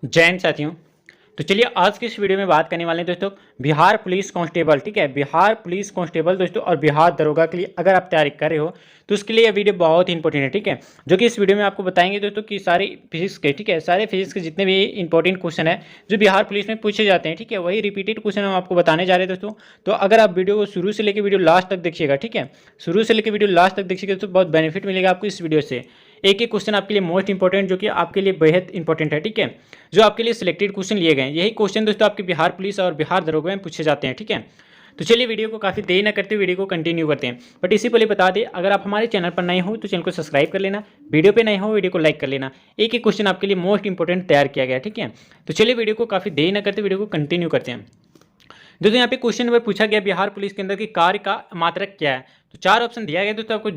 जैन साथियों, तो चलिए आज की इस वीडियो में बात करने वाले हैं दोस्तों बिहार पुलिस कांस्टेबल। ठीक है, बिहार पुलिस कांस्टेबल दोस्तों और बिहार दरोगा के लिए अगर आप तैयारी कर रहे हो तो उसके लिए यह वीडियो बहुत ही इंपॉर्टेंट है। ठीक है, जो कि इस वीडियो में आपको बताएंगे दोस्तों कि सारे फिजिक्स के, ठीक है, सारे फिजिक्स के जितने भी इंपॉर्टेंट क्वेश्चन है जो बिहार पुलिस में पूछे जाते हैं, ठीक है, वही रिपीटेड क्वेश्चन हम आपको बताने जा रहे हैं दोस्तों। तो अगर आप वीडियो को शुरू से लेकर वीडियो लास्ट तक देखिएगा, ठीक है, शुरू से लेकर वीडियो लास्ट तक देखिएगा तो बहुत बेनिफिट मिलेगा आपको इस वीडियो से। एक एक क्वेश्चन आपके लिए मोस्ट इंपॉर्टेंट, जो कि आपके लिए बेहद इंपॉर्टेंट है, ठीक है, जो आपके लिए सिलेक्टेड क्वेश्चन लिए गए हैं। यही क्वेश्चन दोस्तों आपके बिहार पुलिस और बिहार दरोगा में पूछे जाते हैं। ठीक है, तो चलिए वीडियो को काफ़ी देर न करते हुए वीडियो को कंटिन्यू करते हैं। बट इसी पहले बता दें, अगर आप हमारे चैनल पर नए हो तो चैनल को सब्सक्राइब कर लेना, वीडियो पे नए हो वीडियो को लाइक कर लेना। एक एक क्वेश्चन आपके लिए मोस्ट इंपॉर्टेंट तैयार किया गया है। ठीक है, तो चलिए वीडियो को काफ़ी देर न करते वीडियो को कंटिन्यू करते हैं। दोस्तों यहाँ पे क्वेश्चन नंबर पूछा गया बिहार पुलिस के अंदर कि कार्य का मात्रक क्या है। तो चार ऑप्शन दिया गया दोस्तों आपको,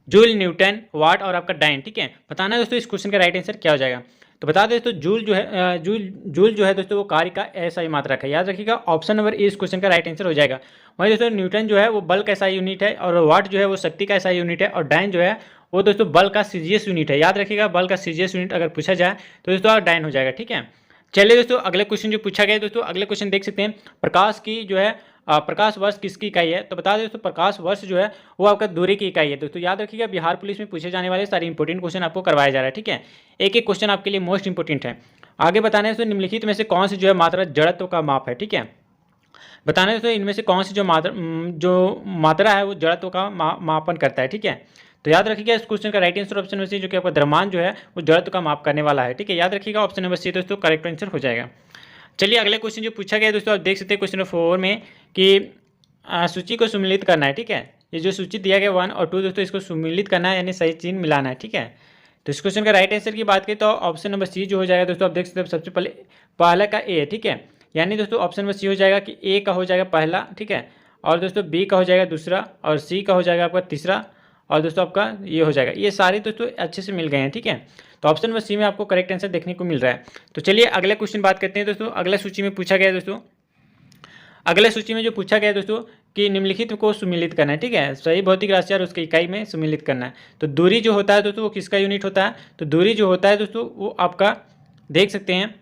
जूल, न्यूटन, वाट और आपका डाइन। ठीक है, बताना है दोस्तों इस क्वेश्चन का राइट आंसर क्या हो जाएगा। तो बता दें दोस्तों, जूल जो है जूल जो है दोस्तों वो कार्य का ऐसा ही मात्रक है। याद रखिएगा, ऑप्शन नंबर ए इस क्वेश्चन का राइट आंसर हो जाएगा। वहीं दोस्तों न्यूटन जो है वो बल का ऐसा यूनिट है, और वाट जो है वो शक्ति का ऐसा यूनिट है, और डाइन जो है वो दोस्तों बल का सीजीएस यूनिट है। याद रखिएगा, बल का सीजीएस यूनिट अगर पूछा जाए तो दोस्तों डाइन हो जाएगा। ठीक है, चलिए दोस्तों अगले क्वेश्चन जो पूछा गया है दोस्तों, अगले क्वेश्चन देख सकते हैं। प्रकाश की जो है प्रकाश वर्ष किसकी इकाई है। तो बता दें दोस्तों, प्रकाश वर्ष जो है वो आपका दूरी की इकाई है। दोस्तों याद रखिएगा, बिहार पुलिस में पूछे जाने वाले सारे इंपॉर्टेंट क्वेश्चन आपको करवाया जा रहा है। ठीक है, एक एक क्वेश्चन आपके लिए मोस्ट इंपॉर्टेंट है। आगे बताना है दोस्तों, निम्नलिखित में से कौन सी जो है मात्रा जड़त्व का माप है। ठीक है, बताना है दोस्तों इनमें से कौन सी जो मात्रा है वो जड़त्व का मापन करता है। ठीक है, तो याद रखिएगा इस क्वेश्चन का right answer option number C, जो कि आपका द्रव्यमान जो है वो जड़त्व का माप करने वाला है। ठीक है, याद रखिएगा ऑप्शन नंबर सी दोस्तों करेक्ट आंसर हो जाएगा। चलिए अगले क्वेश्चन जो पूछा गया दोस्तों, आप देख सकते हैं क्वेश्चन नंबर 4 में कि सूची को सुमिलित करना है। ठीक है, ये जो सूची दिया गया 1 और 2 दोस्तों, इसको सुमिलित करना है, यानी सही चिन्ह मिलाना है। ठीक है, तो इस क्वेश्चन का राइट आंसर की बात करें तो ऑप्शन नंबर सी जो हो जाएगा दोस्तों, आप देख सकते हैं सबसे पहला का ए है। ठीक है, यानी दोस्तों ऑप्शन नंबर सी हो जाएगा कि ए का हो जाएगा पहला, ठीक है, और दोस्तों बी का हो जाएगा दूसरा, और सी का हो जाएगा आपका तीसरा, और दोस्तों आपका ये हो जाएगा। ये सारे दोस्तों अच्छे से मिल गए हैं। ठीक है, तो ऑप्शन नंबर सी में आपको करेक्ट आंसर देखने को मिल रहा है। तो चलिए अगले क्वेश्चन बात करते हैं दोस्तों। अगला सूची में पूछा गया दोस्तों, अगले सूची में जो पूछा गया दोस्तों कि निम्नलिखित को सुमिलित करना है। ठीक है, सही भौतिक राशि और उसकी इकाई में सुमिलित करना है। तो दूरी जो होता है दोस्तों वो किसका यूनिट होता है। तो दूरी जो होता है दोस्तों वो आपका देख सकते हैं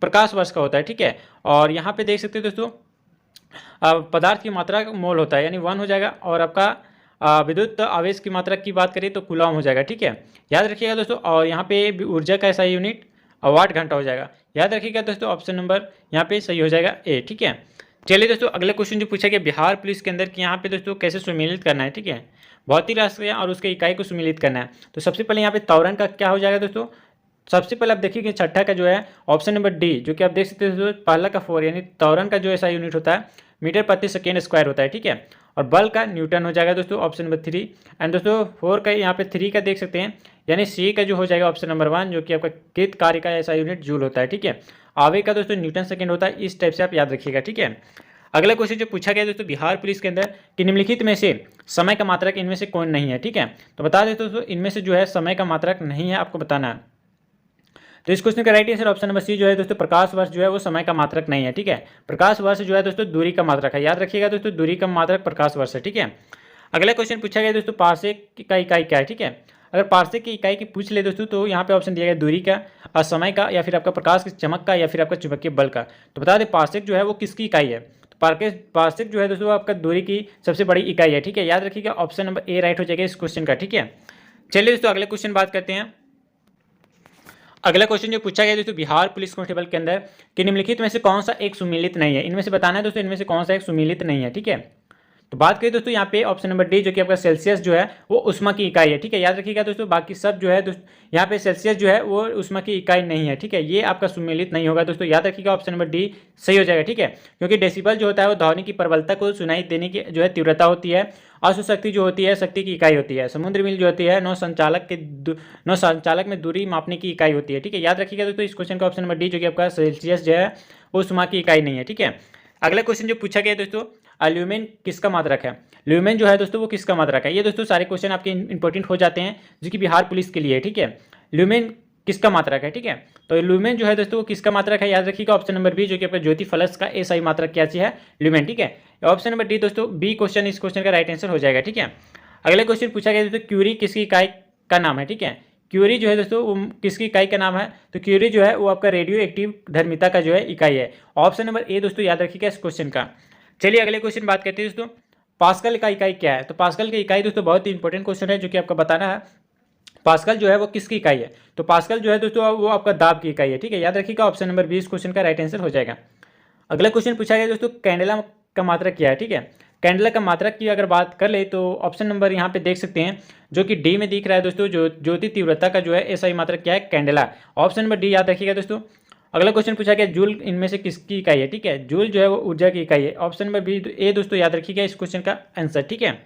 प्रकाश वर्ष का होता है। ठीक है, और यहाँ पे देख सकते हैं दोस्तों पदार्थ की मात्रा मोल होता है, यानी 1 हो जाएगा, और आपका विद्युत आवेश की मात्रा की बात करें तो कूलम हो जाएगा। ठीक है, याद रखिएगा दोस्तों, और यहाँ पे ऊर्जा का ऐसा यूनिट वाट घंटा हो जाएगा। याद रखिएगा दोस्तों, ऑप्शन नंबर यहाँ पे सही हो जाएगा ए। ठीक है, चलिए दोस्तों अगले क्वेश्चन जो पूछा गया बिहार पुलिस के अंदर कि यहाँ पे दोस्तों कैसे सुमिलित करना है। ठीक है, भौतिक राशि और उसके इकाई को सुमिलित करना है। तो सबसे पहले यहाँ पे त्वरण का क्या हो जाएगा दोस्तों, सबसे पहले आप देखिए कि छठा का जो है ऑप्शन नंबर डी, जो कि आप देख सकते हैं पहला का 4, यानी त्वरण का जो ऐसा यूनिट होता है मीटर प्रति सेकेंड स्क्वायर होता है। ठीक है, और बल का न्यूटन हो जाएगा दोस्तों ऑप्शन नंबर 3। एंड दोस्तों 4 का यहाँ पे 3 का देख सकते हैं, यानी सी का जो हो जाएगा ऑप्शन नंबर 1, जो कि आपका कृत कार्य का ऐसा यूनिट जूल होता है। ठीक है, आवेग का दोस्तों न्यूटन सेकेंड होता है। इस टाइप से आप याद रखिएगा। ठीक है, अगला क्वेश्चन जो पूछा गया दोस्तों बिहार पुलिस के अंदर कि निम्नलिखित में से समय का मात्रक इनमें से कौन नहीं है। ठीक है, तो बता दें दोस्तों इनमें से जो है समय का मात्रक नहीं है, आपको बताना है। तो इस क्वेश्चन का right answer option number C जो है दोस्तों प्रकाश वर्ष जो है वो समय का मात्रक नहीं है। ठीक है, प्रकाश वर्ष जो है दोस्तों दूरी का मात्रक है। याद रखिएगा दोस्तों, दूरी का मात्रक प्रकाश वर्ष है। ठीक है, अगला क्वेश्चन पूछा गया दोस्तों पार्सेक का इकाई क्या है। ठीक है, अगर पार्सेक की इकाई की पूछ ले दोस्तों तो यहाँ पे ऑप्शन दिया गया दूरी का, और समय का, या फिर आपका प्रकाश की चमक का, या फिर आपका चुंबकीय बल का। तो बता दें पार्सेक जो है वो किसकी इकाई है। तो पार्सेक जो है दोस्तों आपका दूरी की सबसे बड़ी इकाई है। ठीक है, याद रखिएगा ऑप्शन नंबर ए राइट हो जाएगा इस क्वेश्चन का। ठीक है, चलिए दोस्तों अगले क्वेश्चन बात करते हैं। अगला क्वेश्चन जो पूछा गया दोस्तों बिहार पुलिस कांस्टेबल के अंदर कि निम्नलिखित में से कौन सा एक सुमिलित नहीं है। इनमें से बताना है दोस्तों इनमें से कौन सा एक सुमिलित नहीं है। ठीक है, तो बात करें दोस्तों यहाँ पे ऑप्शन नंबर डी, जो कि आपका सेल्सियस जो है वो उष्मा की इकाई है। ठीक है, याद रखिएगा दोस्तों, बाकी सब जो है यहाँ पे सेल्सियस जो है वो उष्मा की इकाई नहीं है। ठीक है, ये आपका सुमेलित नहीं होगा दोस्तों। याद रखिएगा ऑप्शन नंबर डी सही हो जाएगा। ठीक है, क्योंकि डेसिबल जो होता है वो ध्वनि की प्रबलता को सुनाई देने की जो है तीव्रता होती है, और शक्ति जो होती है शक्ति की इकाई होती है। समुद्र मील जो होती है नौ संचालक में दूरी मापने की इकाई होती है। ठीक है, याद रखिएगा दोस्तों इस क्वेश्चन का ऑप्शन नंबर डी, जो कि आपका सेल्सियस जो है वो उष्मा की इकाई नहीं है। ठीक है, अगला क्वेश्चन जो पूछा गया दोस्तों ल्यूमेन किसका मात्रक है। ल्यूमेन जो है दोस्तों वो किसका मात्रक है। ये दोस्तों सारे क्वेश्चन आपके इंपॉर्टेंट हो जाते हैं जो कि बिहार पुलिस के लिए है। ठीक है, ल्यूमेन किसका मात्रक है। ठीक है, तो ल्यूमेन जो है दोस्तों वो किसका मात्रक है, याद रखिएगा ऑप्शन नंबर बी, जो कि आपका ज्योति फलक का ए सही मात्रक क्या चीज है, ल्यूमेन। ठीक है, ऑप्शन नंबर डी दोस्तों बी क्वेश्चन इस क्वेश्चन का राइट आंसर हो जाएगा। ठीक है, अगले क्वेश्चन पूछा गया दोस्तों क्यूरी किसकी इकाई का नाम है। ठीक है, क्यूरी जो है दोस्तों वो किसकी इकाई का नाम है? तो क्यूरी जो है वो आपका रेडियो एक्टिव धर्मिता का जो है इकाई है। ऑप्शन नंबर ए दोस्तों याद रखिएगा इस क्वेश्चन का। चलिए अगले क्वेश्चन बात करते हैं दोस्तों, पास्कल का इकाई क्या है? तो पास्कल की इकाई दोस्तों बहुत ही इंपॉर्टेंट क्वेश्चन है जो कि आपको बताना है। पास्कल जो है वो किसकी इकाई है? तो पास्कल जो है दोस्तों वो आपका दाब की इकाई है, ठीक है, याद रखिएगा। ऑप्शन नंबर 20 क्वेश्चन का राइट आंसर हो जाएगा। अगला क्वेश्चन पूछा गया दोस्तों, कैंडेला का मात्रक क्या है? ठीक है, कैंडेला का मात्रक की अगर बात कर ले तो ऑप्शन नंबर यहाँ पे देख सकते हैं जो कि डी में दिख रहा है दोस्तों, जो ज्योति तीव्रता का जो है एसआई मात्रक क्या है? कैंडेला। ऑप्शन नंबर डी याद रखिएगा दोस्तों। अगला क्वेश्चन पूछा गया, जूल इनमें से किसकी इकाई है? ठीक है, जूल जो है वो ऊर्जा की इकाई है। ऑप्शन नंबर बी ए दोस्तों याद रखिएगा इस क्वेश्चन का आंसर, ठीक है।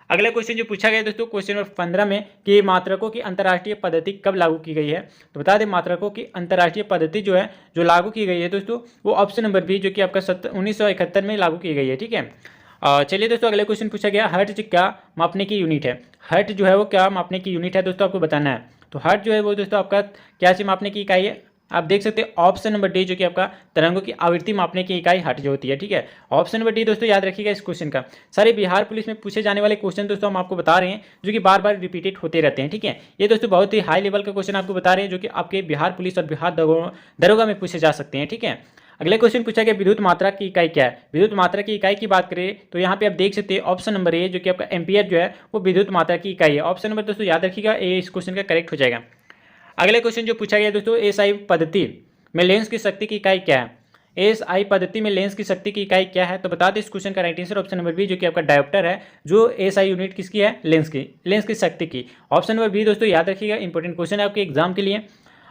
अगला क्वेश्चन जो पूछा गया दोस्तों क्वेश्चन नंबर 15 में कि मात्रकों की अंतर्राष्ट्रीय पद्धति कब लागू की गई है? तो बता दें मात्रकों की अंतर्राष्ट्रीय पद्धति जो है जो लागू की गई है दोस्तों वो ऑप्शन नंबर बी जो कि आपका 1971 में लागू की गई है, ठीक है। चलिए दोस्तों अगले क्वेश्चन पूछा गया, हर्ट्ज क्या मापने की यूनिट है? हर्ट जो है वो क्या मापने की यूनिट है दोस्तों आपको बताना है। तो हर्ट जो है वो दोस्तों आपका क्या चीज मापने की इकाई है? आप देख सकते हैं ऑप्शन नंबर डी जो कि आपका तरंगों की आवृत्ति मापने की इकाई हर्ट जो होती है, ठीक है। ऑप्शन नंबर डी दोस्तों याद रखिएगा इस क्वेश्चन का। सारे बिहार पुलिस में पूछे जाने वाले क्वेश्चन दोस्तों हम आपको बता रहे हैं जो कि बार बार रिपीटेड होते रहते हैं, ठीक है। ये दोस्तों बहुत ही हाई लेवल का क्वेश्चन आपको बता रहे हैं जो कि आपके बिहार पुलिस और बिहार दरोगा में पूछे जा सकते हैं, ठीक है। अगले क्वेश्चन पूछा गया, विद्युत मात्रा की इकाई क्या है? विद्युत मात्रा की इकाई की बात करें तो यहाँ पे आप देख सकते हैं ऑप्शन नंबर ए जो कि आपका एम्पियर जो है वो विद्युत मात्रा की इकाई है। ऑप्शन नंबर दोस्तों याद रखिएगा ए इस क्वेश्चन का करेक्ट हो जाएगा। अगले क्वेश्चन जो पूछा गया दोस्तों, एसआई पद्धति में लेंस की शक्ति की इकाई क्या है? एसआई पद्धति में लेंस की शक्ति की इकाई क्या है? तो बता दें इस क्वेश्चन का right answer option number B जो कि आपका डायोप्टर है। जो एसआई यूनिट किसकी है? लेंस की शक्ति की। ऑप्शन नंबर बी दोस्तों याद रखिएगा, इंपॉर्टेंट क्वेश्चन है आपके एग्जाम के लिए।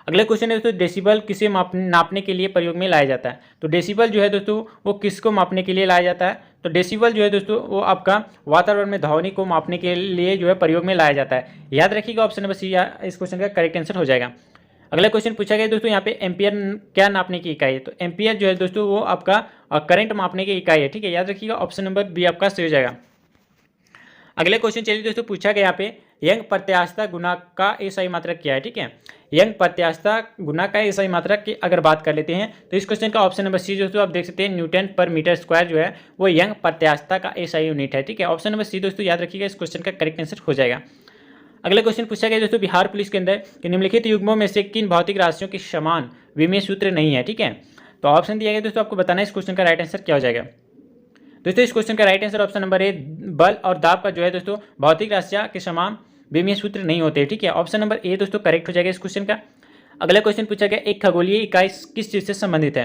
अगला क्वेश्चन है दोस्तों, डेसिबल किसे नापने के लिए प्रयोग में लाया जाता है? तो डेसिबल जो है दोस्तों वो किसको मापने के लिए लाया जाता है? तो डेसिबल जो है दोस्तों वो आपका वातावरण में ध्वनि को मापने के लिए जो है प्रयोग में लाया जाता है। याद रखिएगा ऑप्शन नंबर सी इस क्वेश्चन का करेक्ट आंसर हो जाएगा। अगला क्वेश्चन पूछा गया दोस्तों, यहाँ पे एम्पियर क्या नापने की इकाई है? तो एम्पियर जो है दोस्तों वो आपका करंट मापने की इकाई है, ठीक है, याद रखिएगा ऑप्शन नंबर बी आपका सही हो जाएगा। अगले क्वेश्चन चलिए दोस्तों पूछा गया यहाँ पे, यंग प्रत्यास्थता गुना का एसआई मात्रक क्या है? ठीक है, यंग प्रत्यास्थता गुना का एसआई मात्रक की अगर बात कर लेते हैं तो इस क्वेश्चन का ऑप्शन नंबर सी दोस्तों आप देख सकते हैं न्यूटन पर मीटर स्क्वायर जो है वो यंग प्रत्यास्थता का एसआई यूनिट है, ठीक है। ऑप्शन नंबर सी दोस्तों याद रखिएगा इस क्वेश्चन का करेक्ट आंसर हो जाएगा। अगला क्वेश्चन पूछा गया दोस्तों, बिहार पुलिस के अंदर कि निम्नलिखित युग्मों में से किन भौतिक राशियों के समान विमीय सूत्र नहीं है? ठीक है, तो ऑप्शन दिया गया दोस्तों आपको बताना है इस क्वेश्चन का राइट आंसर क्या हो जाएगा। दोस्तों इस क्वेश्चन का right answer option number A, बल और दाब का जो है दोस्तों भौतिक राशियां के समान विमीय सूत्र नहीं होते, ठीक है। ऑप्शन नंबर ए दोस्तों करेक्ट हो जाएगा इस क्वेश्चन का। अगला क्वेश्चन पूछा गया, एक खगोलीय इकाई किस चीज़ से संबंधित है?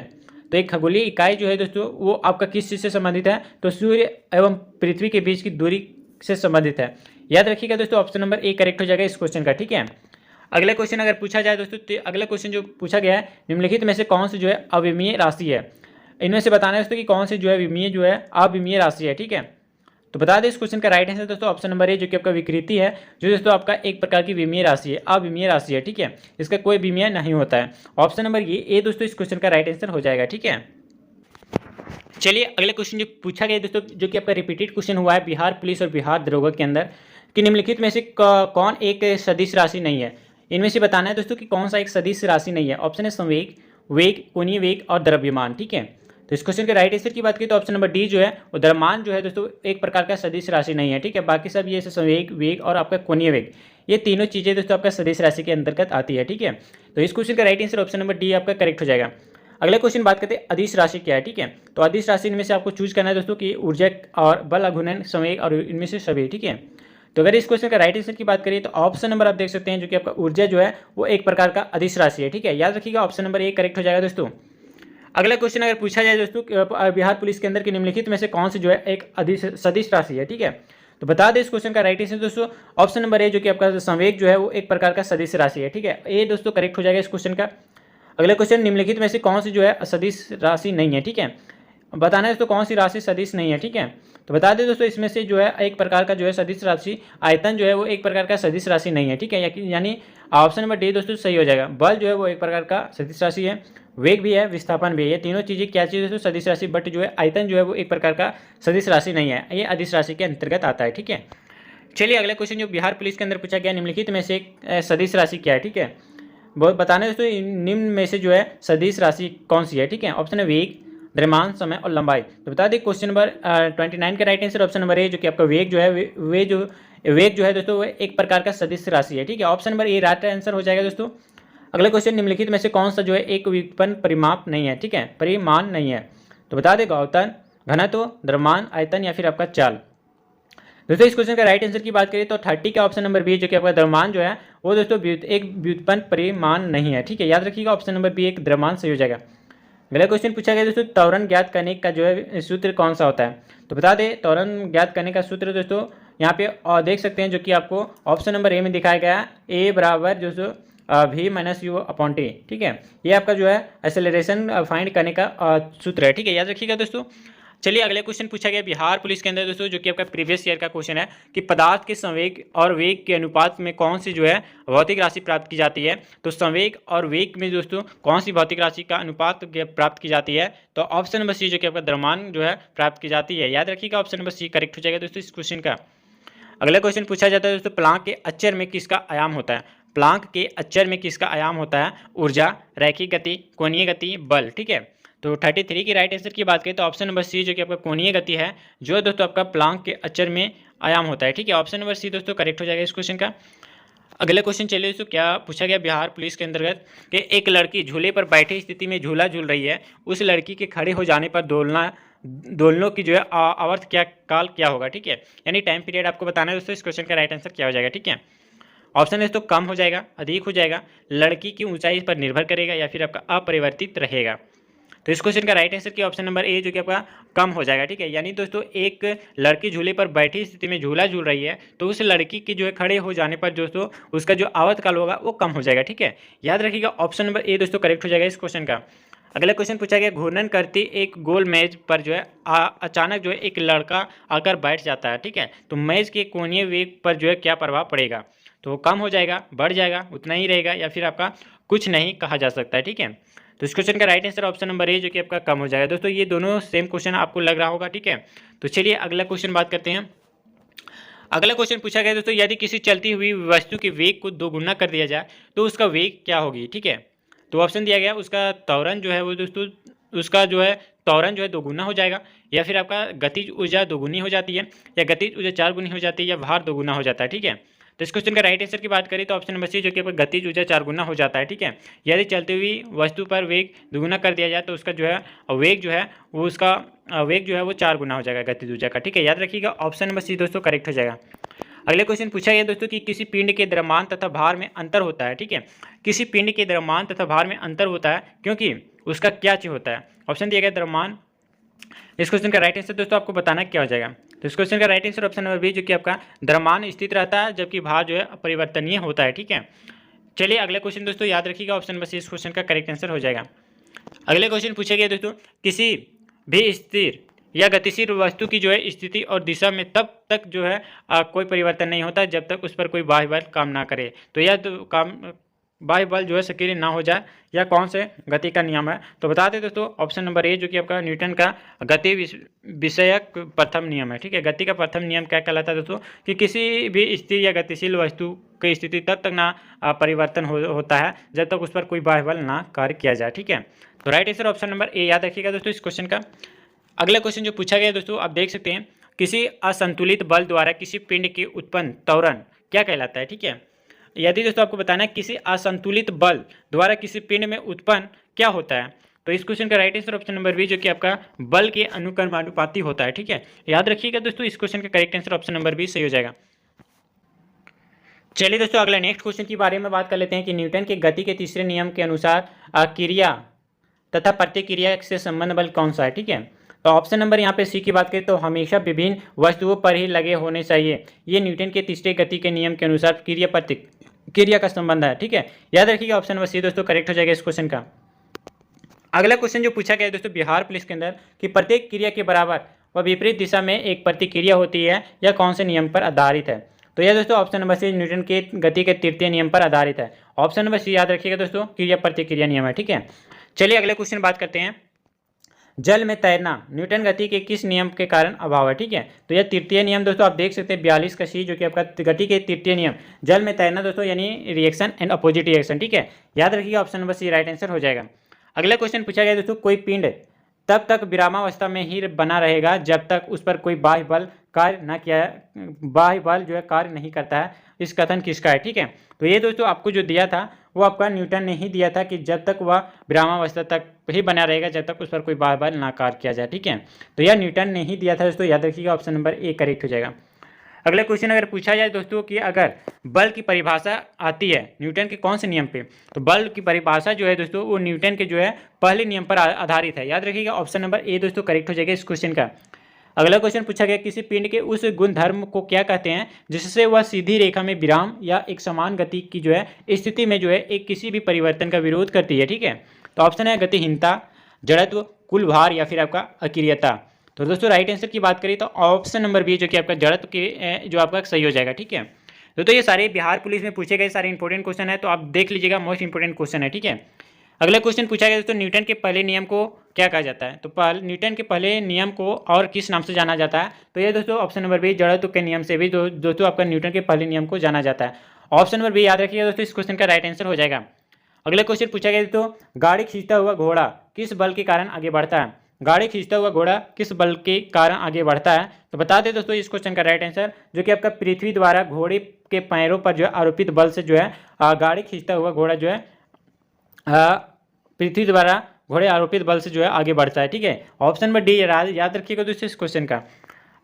तो एक खगोलीय इकाई जो है दोस्तों वो आपका किस चीज़ से संबंधित है? तो सूर्य एवं पृथ्वी के बीच की दूरी से संबंधित है। याद रखिएगा दोस्तों ऑप्शन नंबर ए करेक्ट हो जाएगा इस क्वेश्चन का, ठीक है। अगला क्वेश्चन अगर पूछा जाए दोस्तों तो अगला क्वेश्चन जो पूछा गया है, निम्नलिखित में से कौन सी जो है अविमीय राशि है? इनमें से बताना है दोस्तों कि कौन सी जो है विमीय जो है अविमीय राशि है, ठीक है। तो बता दें इस क्वेश्चन का राइट आंसर दोस्तों ऑप्शन नंबर ए जो कि आपका विकृति है, जो दोस्तों आपका एक प्रकार की विमीय राशि है, अविमीय राशि है, ठीक है, इसका कोई विमीय नहीं होता है। ऑप्शन नंबर ये ए दोस्तों इस क्वेश्चन का राइट आंसर हो जाएगा, ठीक है। चलिए अगले क्वेश्चन जो पूछा गया दोस्तों जो कि आपका रिपीटेड क्वेश्चन हुआ है बिहार पुलिस और बिहार दरोगा के अंदर कि निम्नलिखित में से कौन एक सदिश राशि नहीं है? इनमें से बताना है दोस्तों कि कौन सा एक सदिश राशि नहीं है। ऑप्शन है संवेग, वेग, कोणीय वेग और द्रव्यमान, ठीक है। तो इस क्वेश्चन के राइट आंसर की बात करें तो ऑप्शन नंबर डी जो है वो द्रव्यमान जो है दोस्तों एक प्रकार का सदिश राशि नहीं है, ठीक है। बाकी सब ये संवेग, वेग और आपका कोणीय वेग ये तीनों चीज़ें दोस्तों आपका सदिश राशि के अंतर्गत आती है, ठीक है। तो इस क्वेश्चन का right answer option number D आपका करेक्ट हो जाएगा। अगला क्वेश्चन बात करते हैं अदिश राशि क्या है, ठीक है। तो अदिश राशि इनमें से आपको चूज करना है दोस्तों कि ऊर्जा और बल, अघूर्णन, संवेग और इनमें से सभी, ठीक है। तो अगर इस क्वेश्चन का राइट आंसर की बात करें तो ऑप्शन नंबर आप देख सकते हैं जो कि आपका ऊर्जा जो है वो एक प्रकार का अदिश राशि है, ठीक है। याद रखिएगा ऑप्शन नंबर ए करेक्ट हो जाएगा दोस्तों। अगला क्वेश्चन अगर पूछा जाए दोस्तों बिहार पुलिस के अंदर की निम्नलिखित में से कौन सी जो है एक सदिश राशि है, ठीक है। तो बता दें इस क्वेश्चन का राइट आंसर दोस्तों ऑप्शन नंबर ए जो कि आपका संवेग जो है वो एक प्रकार का सदिश राशि है, ठीक है। ए दोस्तों करेक्ट हो जाएगा इस क्वेश्चन का। अगला क्वेश्चन, निम्नलिखित में से कौन सी जो है सदिश राशि नहीं है, ठीक है। बताना है दोस्तों कौन सी राशि सदिश नहीं है, ठीक है। तो बता दें दोस्तों इसमें से जो है एक प्रकार का जो है सदिश राशि आयतन जो है वो एक प्रकार का सदिश राशि नहीं है, ठीक है। यानी ऑप्शन नंबर डी दोस्तों सही हो जाएगा। बल जो है वो एक प्रकार का सदिश राशि है, वेग भी है, विस्थापन भी है, ये तीनों चीज़ें क्या चीज़ दोस्तों सदिश राशि, बट जो है आयतन जो है वो एक प्रकार का सदिश राशि नहीं है, ये अदिश राशि के अंतर्गत आता है, ठीक है। चलिए अगला क्वेश्चन जो बिहार पुलिस के अंदर पूछा गया, निम्नलिखित में से एक सदिश राशि क्या है, ठीक है। बहुत बताना है दोस्तों निम्न में से जो है सदिश राशि कौन सी है, ठीक है। ऑप्शन है वेग, द्रव्यमान, समय और लंबाई। तो बता दें क्वेश्चन नंबर 29 का right answer option number A जो कि आपका वेग जो है वे जो वेग जो है दोस्तों वो एक प्रकार का सदिश राशि है, ठीक है। Option number A right answer हो जाएगा दोस्तों। अगला क्वेश्चन, निम्नलिखित में से कौन सा जो है एक व्युत्पन्न परिमाप नहीं है, ठीक है, परिमाण नहीं है। तो बता देगा अवतरण, घनत्व, द्रव्यमान, आयतन या फिर आपका चाल। दोस्तों इस क्वेश्चन का राइट आंसर की बात करें तो 30 का ऑप्शन नंबर बी जो कि आपका द्रव्यमान जो है वो दोस्तों एक व्युत्पन्न परिमाण नहीं है, ठीक है। याद रखिएगा ऑप्शन नंबर बी एक द्रव्यमान सही हो जाएगा। अगला क्वेश्चन पूछा गया दोस्तों, त्वरण ज्ञात करने का जो है सूत्र कौन सा होता है। तो बता दें त्वरण ज्ञात करने का सूत्र दोस्तों यहाँ पे देख सकते हैं जो कि आपको ऑप्शन नंबर ए में दिखाया गया है, ए बराबर दोस्तों v minus you upon T, ठीक है। ये आपका जो है एक्सेलरेशन फाइंड करने का सूत्र है, ठीक है, याद रखिएगा दोस्तों। चलिए अगले क्वेश्चन पूछा गया बिहार पुलिस के अंदर दोस्तों जो कि आपका प्रीवियस ईयर का क्वेश्चन है कि पदार्थ के संवेग और वेग के अनुपात में कौन सी जो है भौतिक राशि प्राप्त की जाती है। तो संवेग और वेग में दोस्तों कौन सी भौतिक राशि का अनुपात प्राप्त की जाती है। तो ऑप्शन नंबर सी जो कि आपका द्रव्यमान जो है प्राप्त की जाती है। याद रखिएगा ऑप्शन नंबर सी करेक्ट हो जाएगा दोस्तों इस क्वेश्चन का। अगला क्वेश्चन पूछा जाता है दोस्तों, प्लांक के अक्षर में किसका आयाम होता है। प्लांक के अक्षर में किसका आयाम होता है। ऊर्जा, रैखिक गति, कोणीय गति, बल, ठीक है। तो 33 की राइट आंसर की बात करें तो ऑप्शन नंबर सी जो कि आपका कोणीय गति है जो दोस्तों आपका प्लांक के अक्षर में आयाम होता है, ठीक है। ऑप्शन नंबर सी दोस्तों करेक्ट हो जाएगा इस क्वेश्चन का। अगला क्वेश्चन चलिए दोस्तों, क्या पूछा गया बिहार पुलिस के अंतर्गत कि एक लड़की झूले पर बैठी स्थिति में झूला झूल रही है, उस लड़की के खड़े हो जाने पर दोलनों की जो है आवर्त क्या काल क्या होगा, ठीक है, यानी टाइम पीरियड आपको बताना है दोस्तों। इस क्वेश्चन का राइट आंसर क्या हो जाएगा, ठीक है। ऑप्शन है तो कम हो जाएगा, अधिक हो जाएगा, लड़की की ऊंचाई पर निर्भर करेगा या फिर आपका अपरिवर्तित रहेगा। तो इस क्वेश्चन का राइट आंसर की ऑप्शन नंबर ए जो कि आपका कम हो जाएगा, ठीक है। यानी दोस्तों एक लड़की झूले पर बैठी स्थिति में झूला झूल रही है तो उस लड़की की जो है खड़े हो जाने पर दोस्तों उसका जो आवर्त काल होगा वो कम हो जाएगा, ठीक है। याद रखिएगा ऑप्शन नंबर ए दोस्तों करेक्ट हो जाएगा इस क्वेश्चन का। अगला क्वेश्चन पूछा गया, घूर्णन करती एक गोल मेज पर जो है अचानक जो है एक लड़का आकर बैठ जाता है, ठीक है। तो मेज के कोणीय वेग पर जो है क्या प्रभाव पड़ेगा। तो कम हो जाएगा, बढ़ जाएगा, उतना ही रहेगा या फिर आपका कुछ नहीं कहा जा सकता है, ठीक है। तो इस क्वेश्चन का right answer option number A जो कि आपका कम हो जाएगा। दोस्तों ये दोनों सेम क्वेश्चन आपको लग रहा होगा, ठीक है। तो चलिए अगला क्वेश्चन बात करते हैं। अगला क्वेश्चन पूछा गया दोस्तों, यदि किसी चलती हुई वस्तु के वेग को दोगुना कर दिया जाए तो उसका वेग क्या होगी, ठीक है। तो ऑप्शन दिया गया उसका त्वरण जो है वो दोस्तों उसका जो है त्वरण जो है दोगुना हो जाएगा या फिर आपका गतिज ऊर्जा दोगुनी हो जाती है या गतिज ऊर्जा 4 गुनी हो जाती है या भार दोगुना हो जाता है, ठीक है। तो इस क्वेश्चन का राइट आंसर की बात करें तो ऑप्शन नंबर सी जो कि गतिज ऊर्जा 4 गुना हो जाता है, ठीक है। यदि चलती हुई वस्तु पर वेग दोगुना कर दिया जाए तो उसका जो है वेग जो है वो उसका वेग जो है वो 4 गुना हो जाएगा गतिज ऊर्जा का, ठीक है। याद रखिएगा ऑप्शन नंबर सी दोस्तों करेक्ट हो जाएगा। अगले क्वेश्चन पूछा गया दोस्तों कि किसी पिंड के द्रव्यमान तथा भार में अंतर होता है, ठीक है। किसी पिंड के द्रव्यमान तथा भार में अंतर होता है क्योंकि उसका क्या चीज होता है। ऑप्शन दिया गया द्रव्यमान। इस क्वेश्चन का राइट आंसर दोस्तों आपको बताना क्या हो जाएगा। तो इस क्वेश्चन का right answer option number B जो कि आपका द्रव्यमान स्थित रहता है जबकि भार जो है अपरिवर्तनीय होता है, ठीक है। चलिए अगले क्वेश्चन दोस्तों याद रखिएगा ऑप्शन नंबर सी इस क्वेश्चन का करेक्ट आंसर हो जाएगा। अगले क्वेश्चन पूछा गया दोस्तों, किसी भी स्थिर या गतिशील वस्तु की जो है स्थिति और दिशा में तब तक जो है कोई परिवर्तन नहीं होता जब तक उस पर कोई बाह्य बल काम ना करे। तो यह काम बाह्य बल जो है सक्रिय ना हो जाए या कौन से गति का नियम है। तो बता दें दोस्तों ऑप्शन नंबर ए जो कि आपका न्यूटन का गति विषयक प्रथम नियम है, ठीक है। गति का प्रथम नियम क्या कहलाता है दोस्तों कि किसी भी स्थिर या गतिशील वस्तु की स्थिति तब तक ना परिवर्तन होता है जब तक उस पर कोई बाह्य बल ना कार्य किया जाए, ठीक है। तो right answer option number A याद रखिएगा दोस्तों इस क्वेश्चन का। अगला क्वेश्चन जो पूछा गया दोस्तों आप देख सकते हैं, किसी असंतुलित बल द्वारा किसी पिंड के उत्पन्न त्वरण क्या कहलाता है, ठीक है। यदि दोस्तों आपको बताना है किसी असंतुलित बल द्वारा किसी पिंड में उत्पन्न क्या होता है तो इस क्वेश्चन का right answer option number B जो कि आपका बल के अनुक्रमानुपाती होता है, ठीक है। याद रखिएगा दोस्तों इस क्वेश्चन का correct answer option number B सही हो जाएगा। चलिए दोस्तों अगला नेक्स्ट क्वेश्चन के बारे में बात कर लेते हैं कि न्यूटन के गति के तीसरे नियम के अनुसार क्रिया तथा प्रतिक्रिया से संबंध बल कौन सा है, ठीक है। तो ऑप्शन नंबर यहाँ पे सी की बात करें तो हमेशा विभिन्न वस्तुओं पर ही लगे होने चाहिए। ये न्यूटन के तीसरे गति के नियम के अनुसार क्रिया प्रतिक्रिया का संबंध है, ठीक है। याद रखिएगा ऑप्शन नंबर सी दोस्तों करेक्ट हो जाएगा इस क्वेश्चन का। अगला क्वेश्चन जो पूछा गया है दोस्तों बिहार पुलिस के अंदर कि प्रत्येक क्रिया के बराबर व विपरीत दिशा में एक प्रतिक्रिया होती है यह कौन से नियम पर आधारित है। तो यह दोस्तों ऑप्शन नंबर सी न्यूटन के गति के तृतीय नियम पर आधारित है। ऑप्शन नंबर सी याद रखिएगा दोस्तों क्रिया प्रतिक्रिया नियम है, ठीक है। चलिए अगले क्वेश्चन बात करते हैं, जल में तैरना न्यूटन गति के किस नियम के कारण अभाव है, ठीक है। तो यह तृतीय नियम दोस्तों आप देख सकते हैं 42 का सी जो कि आपका गति के तृतीय नियम जल में तैरना दोस्तों यानी रिएक्शन एंड अपोजिट रिएक्शन, ठीक है। याद रखिएगा option number C right answer हो जाएगा। अगला क्वेश्चन पूछा गया दोस्तों, कोई पिंड तब तक विरामावस्था में ही बना रहेगा जब तक उस पर कोई बाह्य बल कार्य न किया, बाह्य बल जो है कार्य नहीं करता है। इस कथन किसका है, ठीक है। तो ये दोस्तों आपको जो दिया था वो आपका न्यूटन ने ही दिया था कि जब तक वह विरामावस्था तक ही बना रहेगा जब तक उस पर कोई बाह्य बल ना कार्य किया जाए, ठीक है। तो यह न्यूटन ने ही दिया था दोस्तों, याद रखिएगा ऑप्शन नंबर ए करेक्ट हो जाएगा। अगला क्वेश्चन अगर पूछा जाए दोस्तों कि अगर बल की परिभाषा आती है न्यूटन के कौन से नियम पे, तो बल की परिभाषा जो है दोस्तों वो न्यूटन के जो है पहले नियम पर आधारित है। याद रखिएगा ऑप्शन नंबर ए दोस्तों करेक्ट हो जाएगा इस क्वेश्चन का। अगला क्वेश्चन पूछा गया किसी पिंड के उस गुणधर्म को क्या कहते हैं जिससे वह सीधी रेखा में विराम या एक समान गति की जो है स्थिति में जो है एक किसी भी परिवर्तन का विरोध करती है, ठीक है। तो ऑप्शन है गतिहीनता, जड़त्व, कुल भार या फिर आपका अक्रियता। तो दोस्तों राइट आंसर की बात करें तो ऑप्शन नंबर बी जो कि आपका जड़त्व की जो आपका सही हो जाएगा, ठीक है। तो ये सारे बिहार पुलिस में पूछे गए सारे इंपॉर्टेंट क्वेश्चन है, तो आप देख लीजिएगा, मोस्ट इंपॉर्टेंट क्वेश्चन है, ठीक है। अगला क्वेश्चन पूछा गया दोस्तों न्यूटन के पहले नियम को क्या कहा जाता है, तो न्यूटन के पहले नियम को और किस नाम से जाना जाता है, तो ये दोस्तों ऑप्शन नंबर बी जड़त्व के नियम से भी दोस्तों आपका न्यूटन के पहले नियम को जाना जाता है। ऑप्शन नंबर बी याद रखिएगा दोस्तों इस क्वेश्चन का राइट आंसर हो जाएगा। अगला क्वेश्चन पूछा गया दोस्तों गाड़ी खींचता हुआ घोड़ा किस बल के कारण आगे बढ़ता है, गाड़ी खींचता हुआ घोड़ा किस बल के कारण आगे बढ़ता है, तो बता दें दोस्तों इस क्वेश्चन का राइट आंसर जो कि आपका पृथ्वी द्वारा घोड़े के पैरों पर जो है आरोपित बल से जो है गाड़ी खींचता हुआ घोड़ा जो है पृथ्वी द्वारा घोड़े आरोपित बल से जो है आगे बढ़ता है, ठीक है। ऑप्शन नंबर डी याद रखिएगा दोस्तों इस क्वेश्चन का।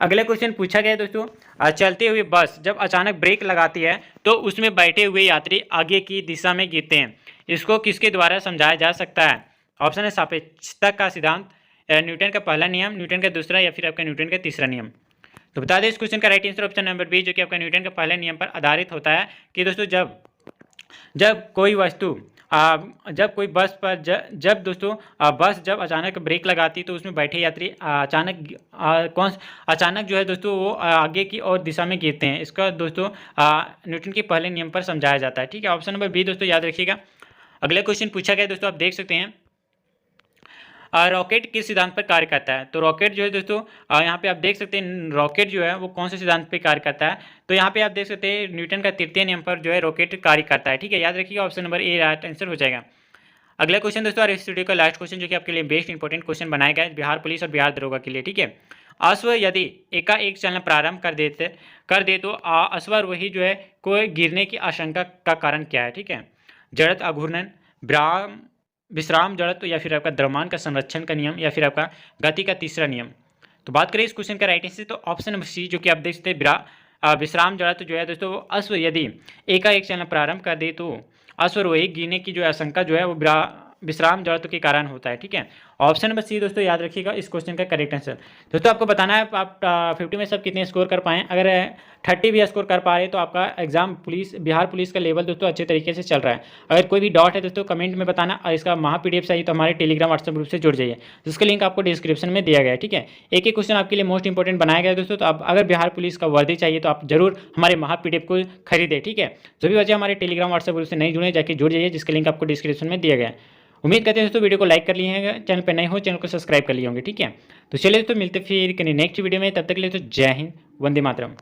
अगला क्वेश्चन पूछा गया दोस्तों चलते हुए बस जब अचानक ब्रेक लगाती है तो उसमें बैठे हुए यात्री आगे की दिशा में गिरते हैं, इसको किसके द्वारा समझाया जा सकता है। ऑप्शन है सापेक्षता का सिद्धांत, न्यूटन का पहला नियम, न्यूटन का दूसरा या फिर आपका न्यूटन का तीसरा नियम। तो बता दें इस क्वेश्चन का right answer option number B जो कि आपका न्यूटन के पहले नियम पर आधारित होता है कि दोस्तों जब कोई वस्तु जब कोई बस पर जब दोस्तों बस जब अचानक ब्रेक लगाती तो उसमें बैठे यात्री अचानक जो है दोस्तों वो आगे की ओर दिशा में गिरते हैं, इसका दोस्तों न्यूटन के पहले नियम पर समझाया जाता है, ठीक है। ऑप्शन नंबर बी दोस्तों याद रखिएगा। अगला क्वेश्चन पूछा गया दोस्तों आप देख सकते हैं रॉकेट किस सिद्धांत पर कार्य करता है, तो रॉकेट जो है दोस्तों यहाँ पे आप देख सकते हैं रॉकेट जो है वो कौन से सिद्धांत पर कार्य करता है, तो यहाँ पे आप देख सकते हैं न्यूटन का तृतीय नियम पर जो है रॉकेट कार्य करता है, ठीक है। याद रखिएगा option number A right answer हो जाएगा। अगला क्वेश्चन दोस्तों इस वीडियो का लास्ट क्वेश्चन जो कि आपके लिए बेस्ट इंपॉर्टेंट क्वेश्चन बनाया गया है बिहार पुलिस और बिहार दरोगा के लिए, ठीक है। अश्व यदि एकाएक चलना प्रारंभ कर दे तो अश्वारोही जो है कोई गिरने की आशंका का कारण क्या है, ठीक है। जड़त्व, अघूर्णन, विश्राम जड़त्व या फिर आपका द्रव्यमान का संरक्षण का नियम या फिर आपका गति का तीसरा नियम। तो बात करें इस क्वेश्चन का राइट आंसर तो ऑप्शन नंबर सी जो कि आप देख सकते हैं विश्राम जड़त्व जो है दोस्तों अश्व यदि एकाएक चलना प्रारंभ कर दे तो अश्वारोही गिरने की जो आशंका जो है वो विश्राम जड़त्व के कारण होता है, ठीक है। ऑप्शन नंबर सी दोस्तों याद रखिएगा इस क्वेश्चन का करेक्ट आंसर। दोस्तों आपको बताना है आप 50 में सब कितने स्कोर कर पाएँ, अगर 30 भी स्कोर कर पा रहे तो आपका एग्जाम बिहार पुलिस का लेवल दोस्तों अच्छे तरीके से चल रहा है। अगर कोई भी डाउट है दोस्तों कमेंट में बताना, और इसका महा PDF चाहिए तो हमारे टेलीग्राम व्हाट्सएप ग्रुप से जुड़ जाइए जिसका लिंक आपको डिस्क्रिप्शन में दिया गया है, ठीक है। एक एक क्वेश्चन आपके लिए मोस्ट इंपॉर्टेंट बनाया गया है दोस्तों, तो आप अगर बिहार पुलिस का वर्दी चाहिए तो आप जरूर हमारे महा PDF को खरीदें, ठीक है। जो भी बच्चे हमारे टेलीग्राम व्हाट्सएप ग्रुप से नहीं जुड़े जाके जुड़ जाइए जिसका लिंक आपको डिस्क्रिप्शन में दिया गया है। उम्मीद करते हैं दोस्तों वीडियो को लाइक कर लिए हैं, चैनल पर नए हो चैनल को सब्सक्राइब कर लिए होंगे, ठीक है। तो चलिए तो मिलते फिर नेक्स्ट वीडियो में, तब तक के लिए तो जय हिंद, वंदे मातरम।